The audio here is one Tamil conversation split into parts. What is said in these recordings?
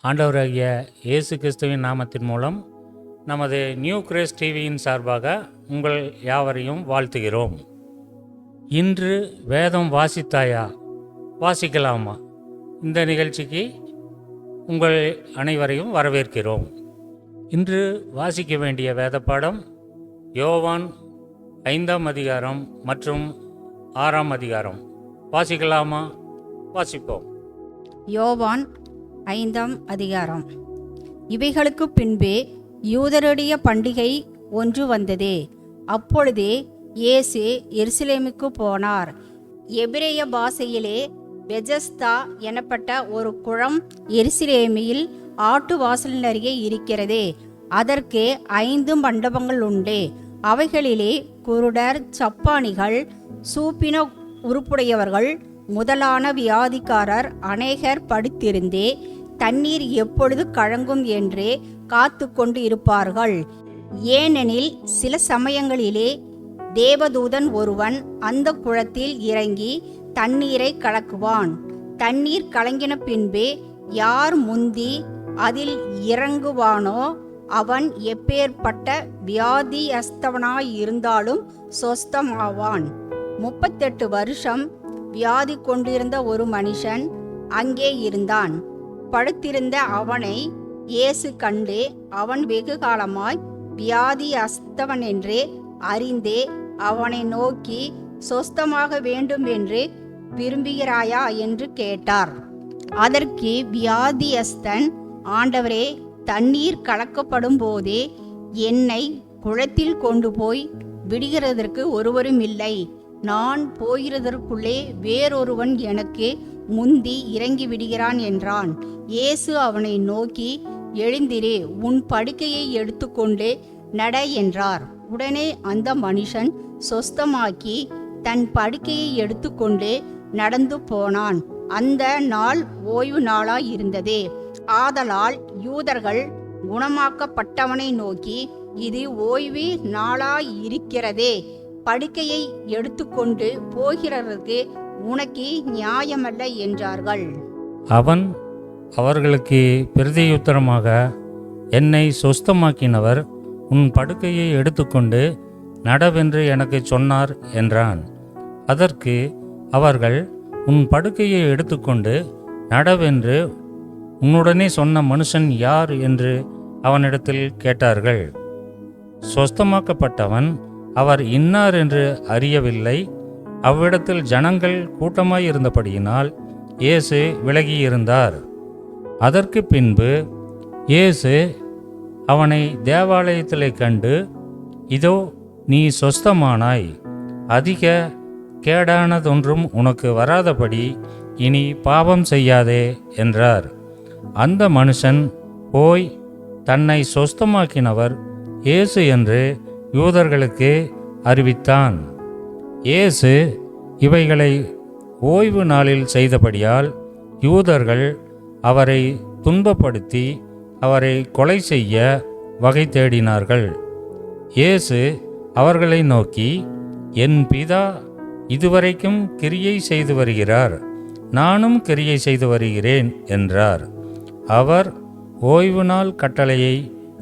ஆண்டவராகிய இயேசு கிறிஸ்துவின் நாமத்தின் மூலம் நமது நியூ கிரேஸ் டிவியின் சார்பாக உங்கள் யாவரையும் வாழ்த்துகிறோம். இன்று வேதம் வாசித்தாயா, வாசிக்கலாமா? இந்த நிகழ்ச்சிக்கு உங்கள் அனைவரையும் வரவேற்கிறோம். இன்று வாசிக்க வேண்டிய வேத பாடம் யோவான் 5ஆம் அதிகாரம் மற்றும் 6ஆம் அதிகாரம். வாசிக்கலாமா? வாசிப்போம். யோவான் 5ஆம் அதிகாரம். இவைகளுக்கு பின்பே யூதருடைய பண்டிகை ஒன்று வந்ததே. அப்பொழுதே இயேசு எருசலேமுக்கு போனார். எபிரேய பாஷையிலே பெஜஸ்தா எனப்பட்ட ஒரு குளம் எருசலேமில் ஆட்டு வாசலின் அருகே இருக்கிறதே. அதற்கு 5 மண்டபங்கள் உண்டு. அவைகளிலே குருடர், சப்பானிகள், சூப்பின உறுப்புடையவர்கள் முதலான வியாதிக்காரர் அநேகர் படுத்திருந்தே தண்ணீர் எப்பொழுது கலங்கும் என்றே காத்து கொண்டு இருப்பார்கள். ஏனெனில் சில சமயங்களிலே தேவதூதன் ஒருவன் அந்த குளத்தில் இறங்கி தண்ணீரை கலக்குவான். தண்ணீர் கலங்கின பின்பே யார் முந்தி அதில் இறங்குவானோ அவன் எப்பேற்பட்ட வியாதியஸ்தவனாய் இருந்தாலும் சொஸ்தமாவான். 38 வருஷம் வியாதி கொண்டிருந்த ஒரு மனுஷன் அங்கே இருந்தான். படுத்திருந்த அவனை இயேசு கண்டு, அவன் வெகு காலமாய் வியாதி அஸ்தவன் என்றே அறிந்தே அவனை நோக்கி, சொஸ்தமாக வேண்டும் என்று விரும்புகிறாயா என்று கேட்டார். அதற்கு வியாதியஸ்தன், ஆண்டவரே, தண்ணீர் கலக்கப்படும் போதே என்னை குளத்தில் கொண்டு போய் விடுகிறதற்கு ஒருவரும் இல்லை. நான் போகிறதற்குள்ளே வேறொருவன் எனக்கு முந்தி இறங்கி விடுகிறான் என்றான். இயேசு அவனை நோக்கி, எழுந்திரே, உன் படுக்கையை எடுத்துக்கொண்டு நட என்றார். உடனே அந்த மனுஷன் சொஸ்தமாக்கி தன் படுக்கையை எடுத்துக்கொண்டு நடந்து போனான். அந்த நாள் ஓய்வு நாளாய் இருந்ததே. ஆதலால் யூதர்கள் குணமாக்கப்பட்டவனை நோக்கி, இது ஓய்வு நாளாய் இருக்கிறதே, படுக்கையை எடுத்துக்கொண்டு போகிறதற்கு உனக்கு நியாயமல்ல என்றார்கள். அவன் அவர்களுக்கு பிரதியுத்தரமாக, என்னை சொஸ்தமாக்கினவர் உன் படுக்கையை எடுத்துக்கொண்டு நடவென்று எனக்கு சொன்னார் என்றான். அதற்கு அவர்கள், உன் படுக்கையை எடுத்துக்கொண்டு நடவென்று உன்னுடனே சொன்ன மனுஷன் யார் என்று அவனிடத்தில் கேட்டார்கள். சொஸ்தமாக்கப்பட்டவன் அவர் இன்னார் என்று அறியவில்லை. அவ்விடத்தில் ஜனங்கள் கூட்டமாயிருந்தபடியினால் இயேசு விலகியிருந்தார். அதற்கு பின்பு இயேசு அவனை தேவாலயத்திலே கண்டு, இதோ நீ சொஸ்தமானாய், அதிக கேடானதொன்றும் உனக்கு வராதபடி இனி பாவம் செய்யாதே என்றார். அந்த மனுஷன் போய் தன்னை சொஸ்தமாக்கினவர் இயேசு என்று யூதர்களுக்கு அறிவித்தான். இயேசு இவைகளை ஓய்வு நாளில் செய்தபடியால் யூதர்கள் அவரை துன்பப்படுத்தி அவரை கொலை செய்ய வகை தேடினார்கள். இயேசு அவர்களை நோக்கி, என் பிதா இதுவரைக்கும் கிரியை செய்து வருகிறார், நானும் கிரியை செய்து வருகிறேன் என்றார். அவர் ஓய்வு நாள் கட்டளையை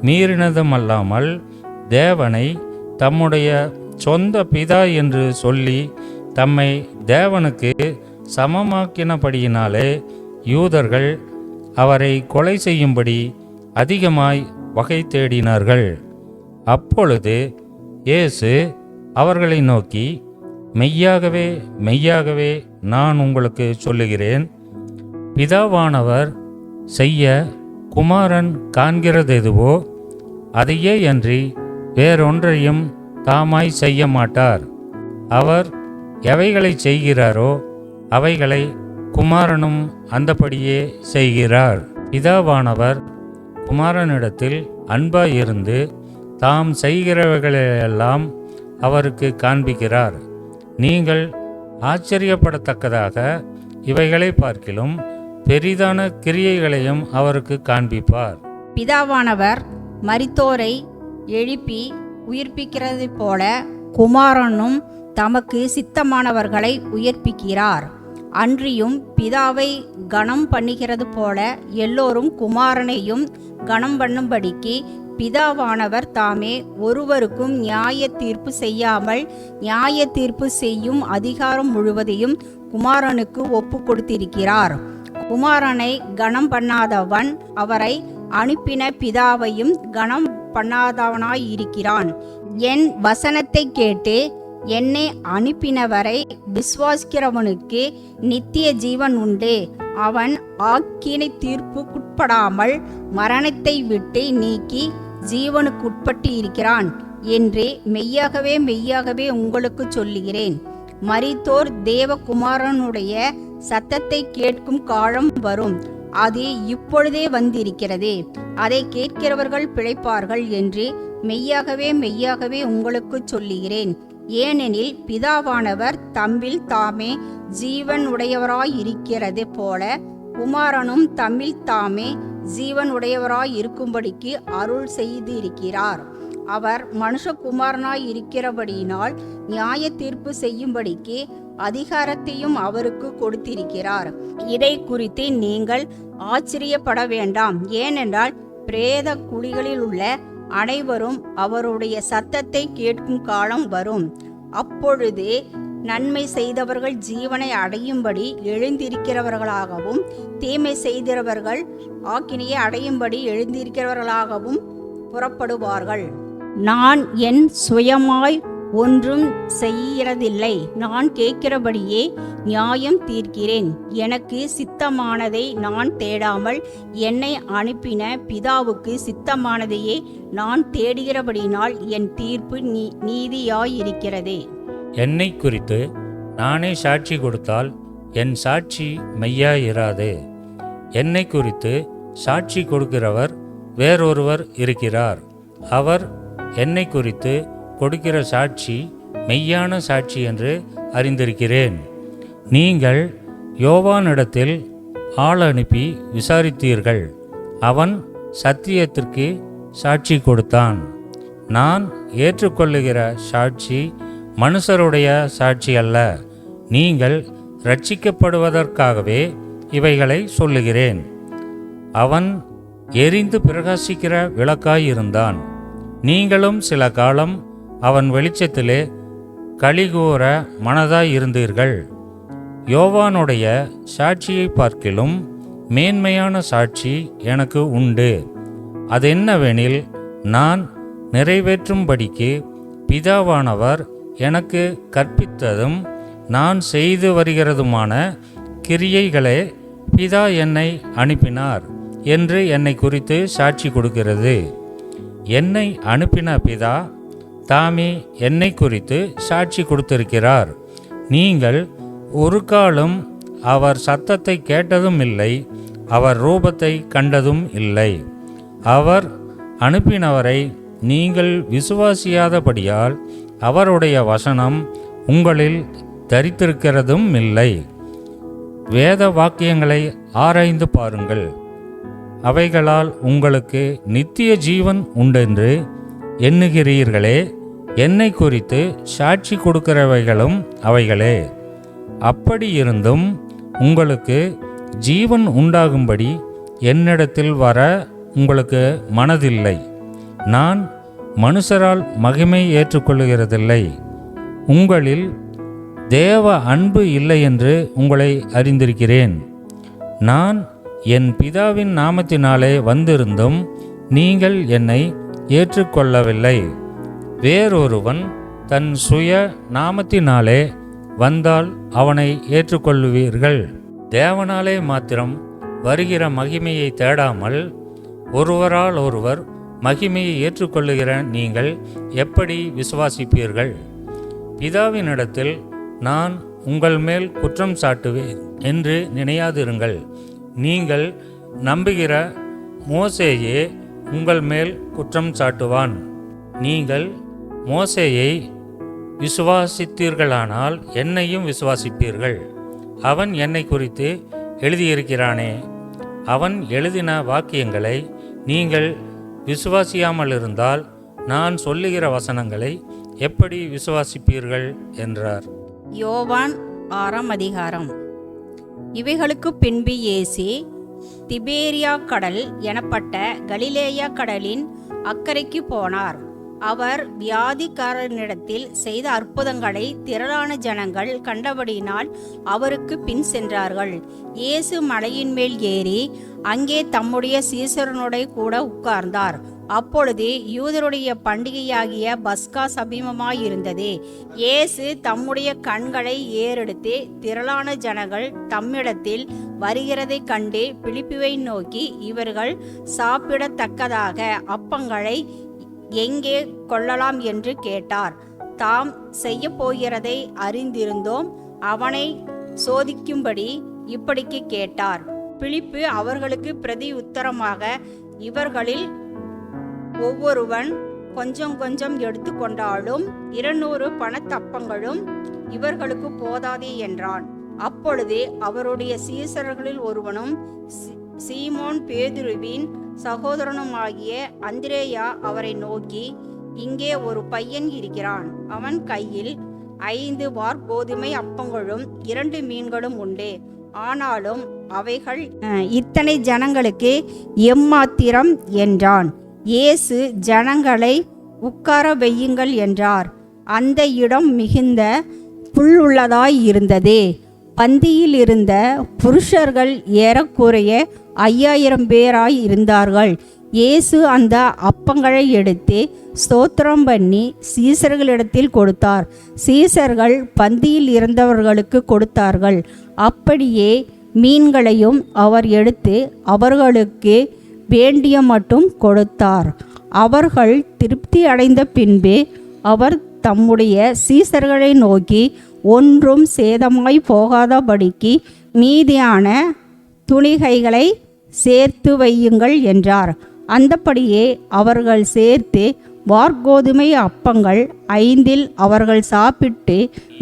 மீறினதுமல்லாமல் தேவனை தம்முடைய சொந்த பிதா என்று சொல்லி தம்மை தேவனுக்கு சமமாக்கினபடியினாலே யூதர்கள் அவரை கொலை செய்யும்படி அதிகமாய் வகை தேடினார்கள். அப்பொழுது இயேசு அவர்களை நோக்கி, மெய்யாகவே மெய்யாகவே நான் உங்களுக்கு சொல்லுகிறேன், பிதாவானவர் செய்ய குமாரன் காண்கிறதெதுவோ அதையே அன்றி வேறொன்றையும் தாமாய் செய்ய மாட்டார். அவர் எவைகளை செய்கிறாரோ அவைகளை குமாரனும் அந்தபடியே செய்கிறார். பிதாவானவர் குமாரனிடத்தில் அன்பாயிருந்து தாம் செய்கிறவைகளையெல்லாம் அவருக்கு காண்பிக்கிறார். நீங்கள் ஆச்சரியப்படத்தக்கதாக இவைகளை பார்க்கிலும் பெரிதான கிரியைகளையும் அவருக்கு காண்பிப்பார். பிதாவானவர் மரித்தோரை எழுப்பி உயிர்ப்பிக்கிறது போல குமாரனும் தமக்கு சித்தமானவர்களை உயிர்ப்பிக்கிறார். அன்றியும் பிதாவை கனம் பண்ணுகிறது போல எல்லோரும் குமாரனையும் கனம் பண்ணும்படிக்கு பிதாவானவர் தாமே ஒருவருக்கும் நியாய தீர்ப்பு செய்யாமல் நியாய தீர்ப்பு செய்யும் அதிகாரம் முழுவதையும் குமாரனுக்கு ஒப்பு கொடுத்திருக்கிறார். குமாரனை கனம் பண்ணாதவன் அவரை அனுப்பின பிதாவையும் கனம் பண்ணாதவனாயிருக்கிறான். என் வசனத்தை கேட்டு என்னை அனுப்பினவரை விசுவாசிக்கிறவனுக்கு நித்திய ஜீவன் உண்டு. அவன் ஆக்கினை தீர்ப்புக்குட்படாமல் மரணத்தை விட்டு நீக்கி ஜீவனுக்குட்பட்டு இருக்கிறான் என்று மெய்யாகவே மெய்யாகவே உங்களுக்கு சொல்லுகிறேன். மரித்தோர் தேவகுமாரனுடைய சத்தத்தை கேட்கும் காலம் வரும், அது இப்பொழுதே வந்திருக்கிறது. அதை கேட்கிறவர்கள் பிழைப்பார்கள் என்று மெய்யாகவே மெய்யாகவே உங்களுக்கு சொல்லுகிறேன். ஏனெனில் பிதாவானவர் தம்மில் தாமே ஜீவன் உடையவராயிருக்கிறது போல குமாரனும் தம்மில் தாமே ஜீவன் உடையவராய் இருக்கும்படிக்கு அருள் செய்திருக்கிறார். அவர் மனுஷகுமாரனாய் இருக்கிறபடியினால் நியாய தீர்ப்பு செய்யும்படிக்கு அதிகாரத்தையும் அவருக்கு கொடுத்திருக்கிறார். இதை குறித்து நீங்கள் ஆச்சரியப்பட வேண்டாம். ஏனென்றால் பிரேத குழிகளில் உள்ள அனைவரும் அவருடைய சத்தத்தை கேட்கும் காலம் வரும். அப்பொழுது நன்மை செய்தவர்கள் ஜீவனை அடையும்படி எழுந்திருக்கிறவர்களாகவும் தீமை செய்தவர்கள் ஆக்கினையை அடையும்படி எழுந்திருக்கிறவர்களாகவும் புறப்படுவார்கள். நான் என் சுயமாய் ஒன்றும் செய்கிறதில்லை, நான் கேட்கிறபடியே நியாயம் தீர்க்கிறேன். எனக்கு சித்தமானதை நான் தேடாமல் என்னை அனுப்பின பிதாவுக்கு சித்தமானதையே நான் தேடுகிறபடினால் என் தீர்ப்பு நீதியாயிருக்கிறது. என்னை குறித்து நானே சாட்சி கொடுத்தால் என் சாட்சி மெய்யாயிராது. என்னை குறித்து சாட்சி கொடுக்கிறவர் வேறொருவர் இருக்கிறார். அவர் என்னை குறித்து கொடுக்கிற சாட்சி மெய்யான சாட்சி என்று அறிந்திருக்கிறேன். நீங்கள் யோவானிடத்தில் ஆள் அனுப்பி விசாரித்தீர்கள். அவன் சத்தியத்திற்கு சாட்சி கொடுத்தான். நான் ஏற்றுக்கொள்ளுகிற சாட்சி மனுஷருடைய சாட்சி அல்ல. நீங்கள் ரட்சிக்கப்படுவதற்காகவே இவைகளை சொல்லுகிறேன். அவன் எரிந்து பிரகாசிக்கிற விளக்காயிருந்தான். நீங்களும் சில காலம் அவன் வெளிச்சத்திலே களிகூற மனதாயிருந்தீர்கள். யோவானுடைய சாட்சியை பார்க்கிலும் மேன்மையான சாட்சி எனக்கு உண்டு. அதென்னவெனில், நான் நிறைவேற்றும்படிக்கு பிதாவானவர் எனக்கு கற்பித்ததும் நான் செய்து வருகிறதுமான கிரியைகளே பிதா என்னை அனுப்பினார் என்று என்னை குறித்து சாட்சி கொடுக்கிறது. என்னை அனுப்பின பிதா தாமே என்னை குறித்து சாட்சி கொடுத்திருக்கிறார். நீங்கள் ஒரு காலம் அவர் சத்தத்தை கேட்டதும் இல்லை, அவர் ரூபத்தை கண்டதும் இல்லை. அவர் அனுப்பினவரை நீங்கள் விசுவாசியாதபடியால் அவருடைய வசனம் உங்களில் தரித்திருக்கிறதும் இல்லை. வேத வாக்கியங்களை ஆராய்ந்து பாருங்கள், அவைகளால் உங்களுக்கு நித்திய ஜீவன் உண்டென்று எண்ணுகிறீர்களே. என்னை குறித்து சாட்சி கொடுக்கிறவைகளும் அவைகளே. அப்படி இருந்தும் உங்களுக்கு ஜீவன் உண்டாகும்படி என்னிடத்தில் வர உங்களுக்கு மனதில்லை. நான் மனுஷரால் மகிமை ஏற்றுக்கொள்ளுகிறதில்லை. உங்களில் தேவ அன்பு இல்லை என்று உங்களை அறிந்திருக்கிறேன். நான் என் பிதாவின் நாமத்தினாலே வந்திருந்தும் நீங்கள் என்னை ஏற்றுக்கொள்ளவில்லை. வேறொருவன் தன் சுய நாமத்தினாலே வந்தால் அவனை ஏற்றுக்கொள்வீர்கள். தேவனாலே மாத்திரம் வருகிற மகிமையை தேடாமல் ஒருவரால் ஒருவர் மகிமையை ஏற்றுக்கொள்ளுகிற நீங்கள் எப்படி விசுவாசிப்பீர்கள்? பிதாவினிடத்தில் நான் உங்கள் மேல் குற்றம் சாட்டுவேன் என்று நினையாதிருங்கள். நீங்கள் நம்புகிற மோசேயே உங்கள் மேல் குற்றம் சாட்டுவான். நீங்கள் மோசேயை விசுவாசித்தீர்களானால் என்னையும் விசுவாசிப்பீர்கள். அவன் என்னை குறித்து எழுதியிருக்கிறானே. அவன் எழுதின வாக்கியங்களை நீங்கள் விசுவாசியாமல் இருந்தால் நான் சொல்லுகிற வசனங்களை எப்படி விசுவாசிப்பீர்கள் என்றார். யோவான் 6 அதிகாரம். இவைகளுக்கு பின்பு இயேசு திபேரியா கடல் எனப்பட்ட கலிலேயா கடலின் அக்கரைக்கு போனார். அவர் வியாதிக்காரனிடத்தில் செய்த அற்புதங்களை திரளான ஜனங்கள் கண்டபடியினால் அவருக்கு பின் சென்றார்கள். இயேசு மலையின் மேல் ஏறி அங்கே தம்முடைய சீசரனுடைய கூட உட்கார்ந்தார். அப்பொழுது யூதருடைய பண்டிகையாகிய பஸ்கா சமீபமாயிருந்தது. இயேசு தம்முடைய கண்களை ஏறெடுத்து திரளான ஜனங்கள் தம்மிடத்தில் வருகிறதை கண்டு பிலிப்புவை நோக்கி, இவர்கள் சாப்பிடத்தக்கதாக அப்பங்களை எங்கே கொள்ளலாம் என்று கேட்டார். தாம் செய்ய போகிறதை அறிந்திருந்தோம். அவனை சோதிக்கும்படி இப்படிக்கு கேட்டார். பிலிப்பு அவர்களுக்கு பிரதி உத்தரமாக, இவர்களில் ஒவ்வொருவன் கொஞ்சம் கொஞ்சம் எடுத்துக்கொண்டாலும் 200 பணத்தப்பங்களும் இவர்களுக்கு போதாதே என்றான். அப்பொழுது அவருடைய சீசர்களில் ஒருவனும் சீமோன் பேதுருவின் சகோதரனுமாகிய அந்திரேயா அவரை நோக்கி, இங்கே ஒரு பையன் இருக்கிறான். அவன் கையில் 5 வார்கோதுமை அப்பங்களும் 2 மீன்களும் உண்டு. ஆனாலும் அவைகள் இத்தனை ஜனங்களுக்கு எம்மாத்திரம் என்றான். இயேசு ஜனங்களை உட்கார வையுங்கள் என்றார். அந்த இடம் மிகுந்த புல்லுள்ளதாய் இருந்தது. பந்தியில் இருந்த புருஷர்கள் ஏறக்குறைய 5000 பேராய் இருந்தார்கள். இயேசு அந்த அப்பங்களை எடுத்து ஸ்தோத்திரம் பண்ணி சீசர்களிடத்தில் கொடுத்தார். சீசர்கள் பந்தியில் இருந்தவர்களுக்கு கொடுத்தார்கள். அப்படியே மீன்களையும் அவர் எடுத்து அவர்களுக்கு வேண்டிய மட்டும் கொடுத்தார். அவர்கள் திருப்தி அடைந்த பின்பு அவர் தம்முடைய சீசர்களை நோக்கி, ஒன்றும் சேதமாய் போகாதபடிக்கு மீதியான துணிகைகளை சேர்த்து வையுங்கள் என்றார். அந்தபடியே அவர்கள் சேர்த்து வார்கோதுமை அப்பங்கள் 5 அவர்கள் சாப்பிட்டு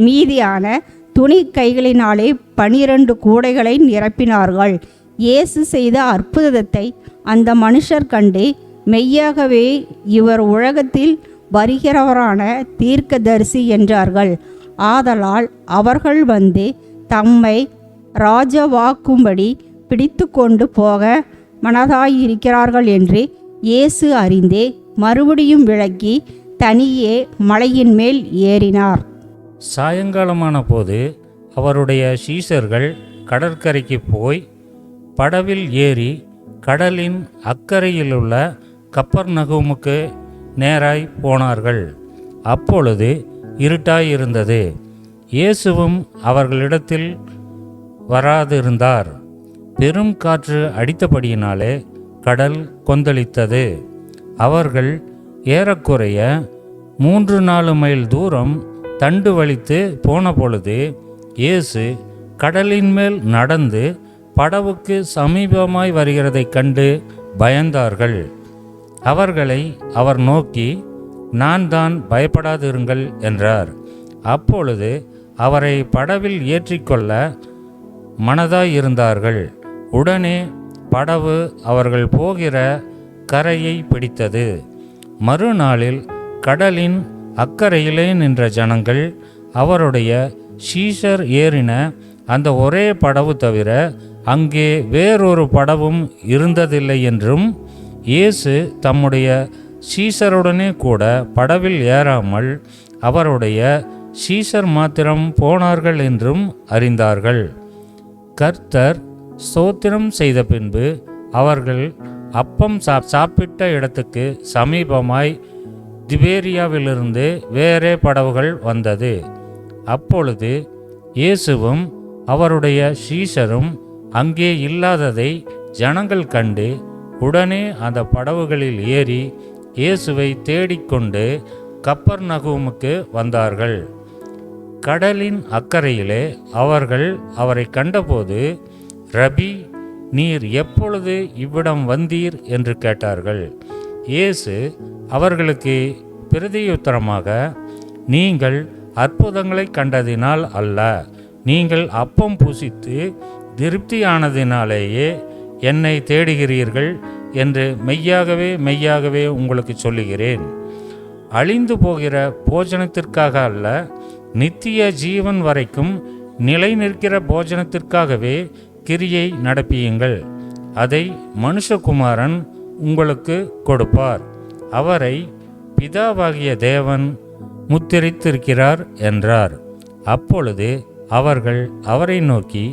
மீதியான துணி கைகளினாலே 12 கூடைகளை நிரப்பினார்கள். இயேசு செய்த அற்புதத்தை அந்த மனுஷர் கண்டு, மெய்யாகவே இவர் உலகத்தில் வருகிறவரான தீர்க்கதரிசி என்றார்கள். ஆதலால் அவர்கள் வந்து தம்மை ராஜாவாக்கும்படி பிடித்து கொண்டு போக மனதாயிருக்கிறார்கள் என்று இயேசு அறிந்தே மறுபடியும் விலகி தனியே மலையின் மேல் ஏறினார். சாயங்காலமான போது அவருடைய சீஷர்கள் கடற்கரைக்கு போய் படவில் ஏறி கடலின் அக்கறையிலுள்ள கப்பர்நகூமுக்கு நேராய் போனார்கள். அப்பொழுது இருட்டாயிருந்தது. இயேசுவும் அவர்களிடத்தில் வராதிருந்தார். பெரும் காற்று அடித்தபடியினாலே கடல் கொந்தளித்தது. அவர்கள் ஏறக்குறைய 3-4 மைல் தூரம் தண்டு வலித்து போன பொழுது இயேசு கடலின் மேல் நடந்து படவுக்கு சமீபமாய் வருகிறதைக் கண்டு பயந்தார்கள். அவர்களை அவர் நோக்கி, நான் தான், பயப்படாதிருங்கள் என்றார். அப்பொழுது அவரை படவில் ஏற்றிக்கொள்ள மனதாயிருந்தார்கள். உடனே படவு அவர்கள் போகிற கரையை பிடித்தது. மறுநாளில் கடலின் அக்கறையிலே நின்ற ஜனங்கள் அவருடைய சீஷர் ஏறின அந்த ஒரே படவு தவிர அங்கே வேறொரு படவும் இருந்ததில்லை என்றும், இயேசு தம்முடைய சீஷருடனே கூட படவில் ஏறாமல் அவருடைய சீஷர் மாத்திரம் போனார்கள் என்றும் அறிந்தார்கள். கர்த்தர் ஸ்தோத்திரம் செய்த பின்பு அவர்கள் அப்பம் சாப்பிட்ட இடத்துக்கு சமீபமாய் திபேரியாவிலிருந்து வேறே படவுகள் வந்தது. அப்பொழுது இயேசுவும் அவருடைய சீஷரும் அங்கே இல்லாததை ஜனங்கள் கண்டு உடனே அந்த படவுகளில் ஏறி இயேசுவை தேடிக்கொண்டு கப்பர்நகூமுக்கு வந்தார்கள். கடலின் அக்கறையிலே அவர்கள் அவரை கண்டபோது, ரபி, நீர் எப்பொழுது இவ்விடம் வந்தீர் என்று கேட்டார்கள். இயேசு அவர்களுக்கு பிரதியுத்தரமாக, நீங்கள் அற்புதங்களை கண்டதினால் அல்ல, நீங்கள் அப்பம் புசித்து திருப்தியானதினாலேயே என்னை தேடுகிறீர்கள் என்று மெய்யாகவே மெய்யாகவே உங்களுக்கு சொல்லுகிறேன். அழிந்து போகிற போஜனத்திற்காக அல்ல, நித்திய ஜீவன் வரைக்கும் நிலை நிற்கிற போஜனத்திற்காகவே கிரியை நடப்பியுங்கள். அதை மனுஷகுமாரன் உங்களுக்கு கொடுப்பார். அவரை பிதாவாகிய தேவன் முத்திரித்திருக்கிறார் என்றார். அப்பொழுது அவர்கள் அவரை நோக்கி,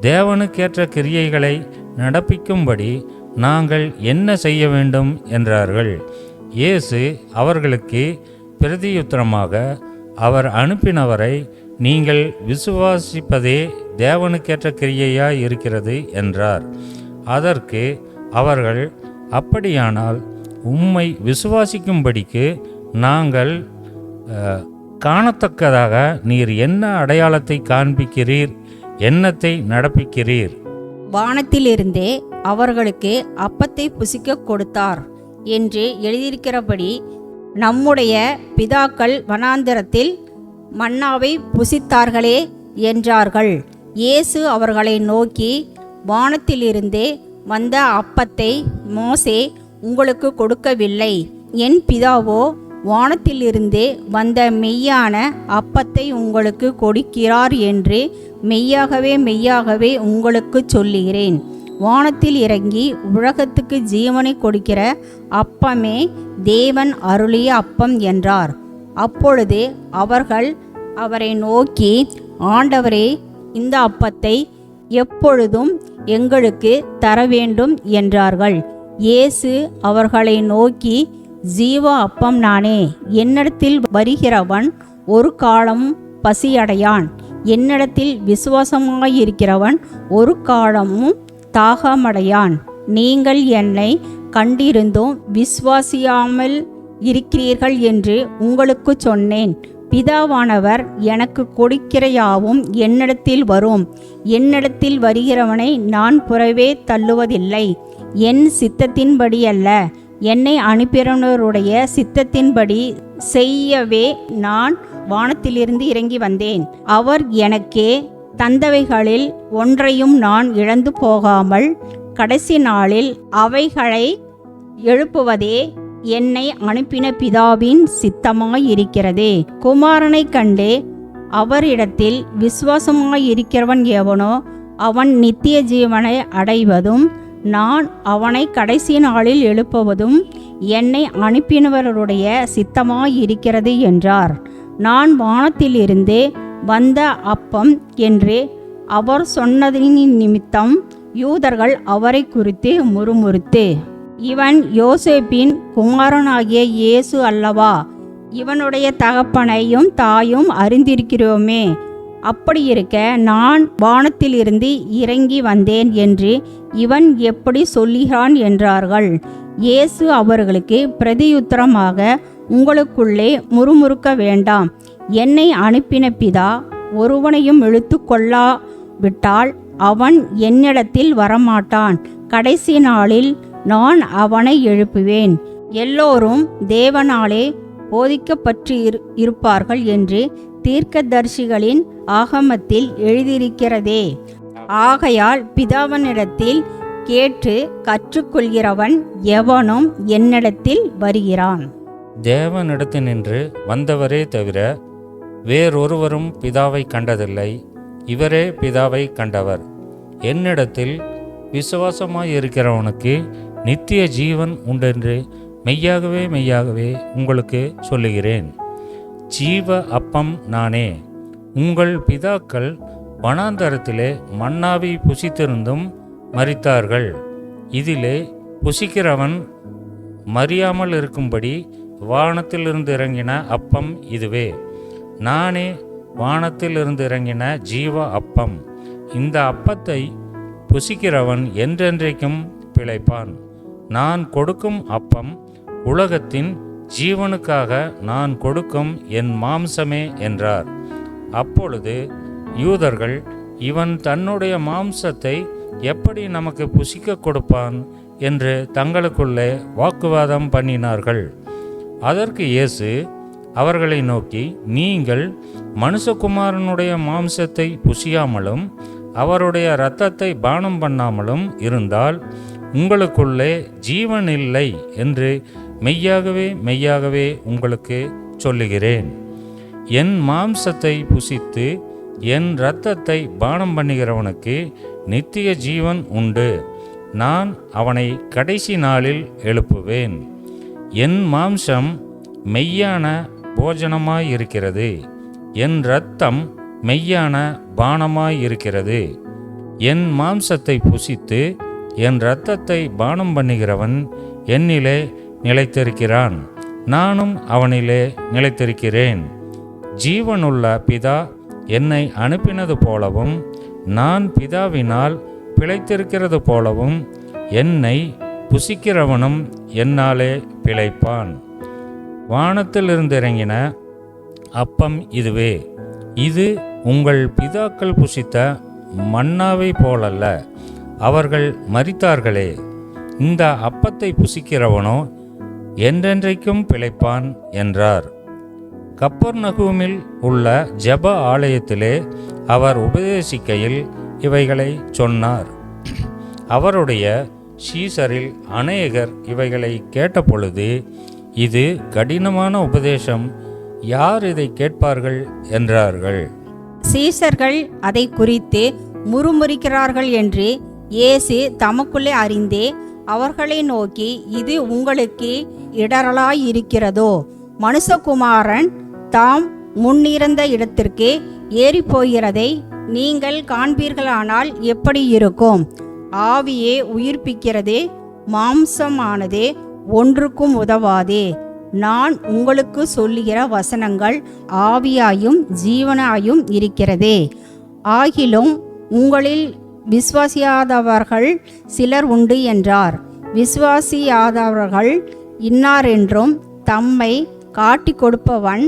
தேவனுக்கேற்ற கிரியைகளை நடப்பிக்கும்படி நாங்கள் என்ன செய்ய வேண்டும் என்றார்கள். இயேசு அவர்களுக்கு பிரதியுத்தரமாக, அவர் அனுப்பினவரை நீங்கள் விசுவாசிப்பதே தேவனுக்கேற்ற கிரியையாய் இருக்கிறது என்றார். அதற்கு அவர்கள், அப்படியானால் உம்மை விசுவாசிக்கும்படிக்கு நாங்கள் காணத்தக்கதாக நீர் என்ன அடையாளத்தை காண்பிக்கிறீர், என்னத்தை நடப்பிக்கிறீர்? வானத்திலிருந்தே அவர்களுக்கு அப்பத்தை புசிக்க கொடுத்தார் என்று எழுதியிருக்கிறபடி நம்முடைய பிதாக்கள் வனாந்திரத்தில் மன்னாவை புசித்தார்களே என்றார்கள். இயேசு அவர்களை நோக்கி, வானத்திலிருந்தே வந்த அப்பத்தை மோசே உங்களுக்கு கொடுக்கவில்லை. என் பிதாவோ வானத்திலிருந்தே வந்த மெய்யான அப்பத்தை உங்களுக்கு கொடுக்கிறார் என்று மெய்யாகவே மெய்யாகவே உங்களுக்கு சொல்லுகிறேன். வானத்தில் இறங்கி உலகத்துக்கு ஜீவனை கொடுக்கிற அப்பமே தேவன் அருளிய அப்பம் என்றார். அப்பொழுது அவர்கள் அவரை நோக்கி, ஆண்டவரே, இந்த அப்பத்தை எப்பொழுதும் எங்களுக்கு தர வேண்டும் என்றார்கள். இயேசு அவர்களை நோக்கி, ஜீவ அப்பம் நானே. என்னிடத்தில் வருகிறவன் ஒரு காலம் பசியடையான். என்னிடத்தில் விசுவாசமாயிருக்கிறவன் ஒரு காலமும் தாகமடையான். நீங்கள் என்னை கண்டிருந்தும் விசுவாசியாமல் இருக்கிறீர்கள் என்று உங்களுக்கு சொன்னேன். பிதாவானவர் எனக்கு கொடுக்கிற யாவும் என்னிடத்தில் வரும். என்னிடத்தில் வருகிறவனை நான் புறவே தள்ளுவதில்லை. என் சித்தத்தின்படி அல்ல, என்னை அனுப்பினவருடைய சித்தத்தின்படி செய்யவே நான் வானத்திலிருந்து இறங்கி வந்தேன். அவர் எனக்கே தந்தவைகளில் ஒன்றையும் நான் இழந்து போகாமல் கடைசி நாளில் அவைகளை எழுப்புவதே என்னை அனுப்பின பிதாவின் சித்தமாயிருக்கிறதே. குமாரனை கண்டே அவரிடத்தில் விசுவாசமாயிருக்கிறவன் எவனோ அவன் நித்திய ஜீவனை அடைவதும் நான் அவனை கடைசி நாளில் எழுப்புவதும் என்னை அனுப்பினவருடைய சித்தமாயிருக்கிறது என்றார். நான் வானத்திலிருந்தே வந்த அப்பம் என்று அவர் சொன்னதின் நிமித்தம் யூதர்கள் அவரை குறித்து முறுமுறுத்து, இவன் யோசேப்பின் குமாரனாகிய இயேசு அல்லவா? இவனுடைய தகப்பனையும் தாயும் அறிந்திருக்கிறோமே. அப்படியிருக்க நான் வானத்திலிருந்து இறங்கி வந்தேன் என்று இவன் எப்படி சொல்லுகிறான் என்றார்கள். இயேசு அவர்களுக்கு பிரதியுத்தரமாக, உங்களுக்குள்ளே முறுமுறுக்க வேண்டாம். என்னை அனுப்பின பிதா ஒருவனையும் இழுத்து கொள்ளாவிட்டால் அவன் என்னிடத்தில் வரமாட்டான். கடைசி நாளில் நான் அவனை எழுப்புவேன். எல்லோரும் தேவனாலே போதிக்கப்பட்டு இருப்பார்கள் என்று தீர்க்கதரிசிகளின் ஆகமத்தில் எழுதியிருக்கிறதே. ஆகையால் பிதாவனிடத்தில் கேட்டு கற்றுக்கொள்கிறவன் எவனும் என்னிடத்தில் வருகிறான். தேவனிடத்தினின்று வந்தவரே தவிர வேறொருவரும் பிதாவை கண்டதில்லை. இவரே பிதாவை கண்டவர். என்னிடத்தில் விசுவாசமாயிருக்கிறவனுக்கு நித்திய ஜீவன் உண்டென்று மெய்யாகவே மெய்யாகவே உங்களுக்கு சொல்லுகிறேன். ஜீவ அப்பம் நானே. உங்கள் பிதாக்கள் வனாந்தரத்திலே மன்னாவை புசித்திருந்தும் மரித்தார்கள். இதிலே புசிக்கிறவன் மறியாமல் இருக்கும்படி வானத்திலிருந்து இறங்கின அப்பம் இதுவே. நானே வானத்திலிருந்து இறங்கின ஜீவ அப்பம். இந்த அப்பத்தை புசிக்கிறவன் என்றென்றைக்கும் பிழைப்பான். நான் கொடுக்கும் அப்பம் உலகத்தின் ஜீவனுக்காக நான் கொடுக்கும் என் மாம்சமே என்றார். அப்பொழுது யூதர்கள், இவன் தன்னுடைய மாம்சத்தை எப்படி நமக்கு புசிக்க கொடுப்பான் என்று தங்களுக்குள்ளே வாக்குவாதம் பண்ணினார்கள். அதற்கு இயேசு அவர்களை நோக்கி, நீங்கள் மனுஷகுமாரனுடைய மாம்சத்தை புசியாமலும் அவருடைய இரத்தத்தை பானம் பண்ணாமலும் இருந்தால் உங்களுக்குள்ளே ஜீவன் இல்லை என்று மெய்யாகவே மெய்யாகவே உங்களுக்கு சொல்லுகிறேன். என் மாம்சத்தை புசித்து என் இரத்தத்தை பானம் பண்ணுகிறவனுக்கு நித்திய ஜீவன் உண்டு. நான் அவனை கடைசி நாளில் எழுப்புவேன். என் மாம்சம் மெய்யான போஜனமாயிருக்கிறது, என் இரத்தம் மெய்யான பானமாயிருக்கிறது. என் மாம்சத்தை புசித்து என் இரத்தத்தை பானம் பண்ணுகிறவன் என்னிலே நிலைத்திருக்கிறான், நானும் அவனிலே நிலைத்திருக்கிறேன். ஜீவனுள்ள பிதா என்னை அனுப்பினது போலவும் நான் பிதாவினால் பிழைத்திருக்கிறது போலவும் என்னை புசிக்கிறவனும் என்னாலே பிழைப்பான். வானத்திலிருந்து இறங்கின அப்பம் இதுவே. இது உங்கள் பிதாக்கள் புசித்த மன்னாவை போலல்ல, அவர்கள் மரித்தார்களே. இந்த அப்பத்தை புசிக்கிறவனோ என்றென்றைக்கும் பிழைப்பான் என்றார். கப்பர்நகூமில் உள்ள ஜெப ஆலயத்திலே அவர் உபதேசிக்கையில் இவைகளை சொன்னார். அவருடைய சீசரில் அநேகர் இவைகளை கேட்டபொழுது, இது கடினமான உபதேசம், யார் இதை கேட்பார்கள் என்றார்கள். சீசர்கள் அதை குறித்து முறுமுறுக்கிறார்கள் என்று இயேசு தமக்குள்ளே அறிந்தே அவர்களை நோக்கி, இது உங்களுக்கு இடரலாயிருக்கிறதோ? மனுஷகுமாரன் தாம் முன்னிருந்த இடத்திற்கு ஏறிப்போகிறதை நீங்கள் காண்பீர்களானால் எப்படி இருக்கும்? ஆவியே உயிர்ப்பிக்கிறதே, மாம்சமானதே ஒன்றுக்கும் உதவாதே. நான் உங்களுக்கு சொல்லுகிற வசனங்கள் ஆவியாயும் ஜீவனாயும் இருக்கிறதே. ஆகிலும் உங்களில் விசுவாசியாதவர்கள் சிலர் உண்டு என்றார். விசுவாசியாதவர்கள் இன்னாரென்றும் தம்மை காட்டிக் கொடுப்பவன்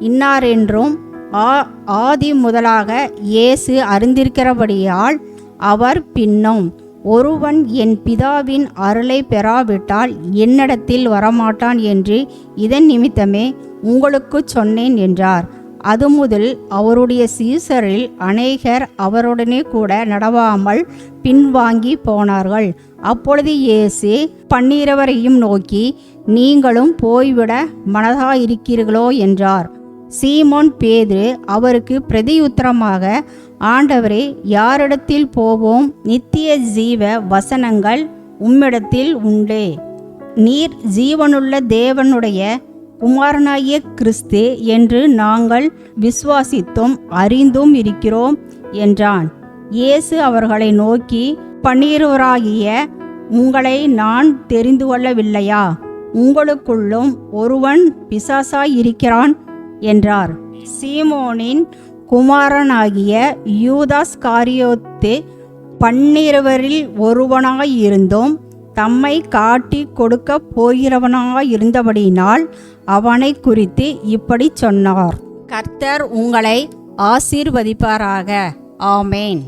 இன்னாரென்றும் ஆதி முதலாக இயேசு அறிந்திருக்கிறபடியால் அவர் பின்னும், ஒருவன் என் பிதாவின் அருளை பெறாவிட்டால் என்னிடத்தில் வரமாட்டான் என்று இதன் நிமித்தமே உங்களுக்கு சொன்னேன் என்றார். அது முதல் அவருடைய சீசரில் அநேகர் அவருடனே கூட நடவாமல் பின்வாங்கி போனார்கள். அப்பொழுது இயேசு 12 நோக்கி, நீங்களும் போய்விட மனதாயிருக்கிறீர்களோ என்றார். சீமோன் பேதுரு அவருக்கு பிரதியுத்தரமாக, ஆண்டவரே, யாரிடத்தில் போவோம்? நித்திய ஜீவ வசனங்கள் உம்மிடத்தில் உண்டே. நீர் ஜீவனுள்ள தேவனுடைய குமாரனாகிய கிறிஸ்து என்று நாங்கள் விசுவாசித்தும் அறிந்தும் இருக்கிறோம் என்றான். இயேசு அவர்களை நோக்கி, 12 உங்களை நான் தெரிந்து கொள்ளவில்லையா? உங்களுக்குள்ளும் ஒருவன் பிசாசாய் இருக்கிறான் என்றார். சீமோனின் குமாரனாகிய யூதாஸ் காரியோத்து 12 ஒருவனாயிருந்தும் தம்மை காட்டி கொடுக்க போகிறவனாயிருந்தபடியினால் அவனை குறித்து இப்படி சொன்னார். கர்த்தர் உங்களை ஆசீர்வதிப்பாராக. ஆமேன்.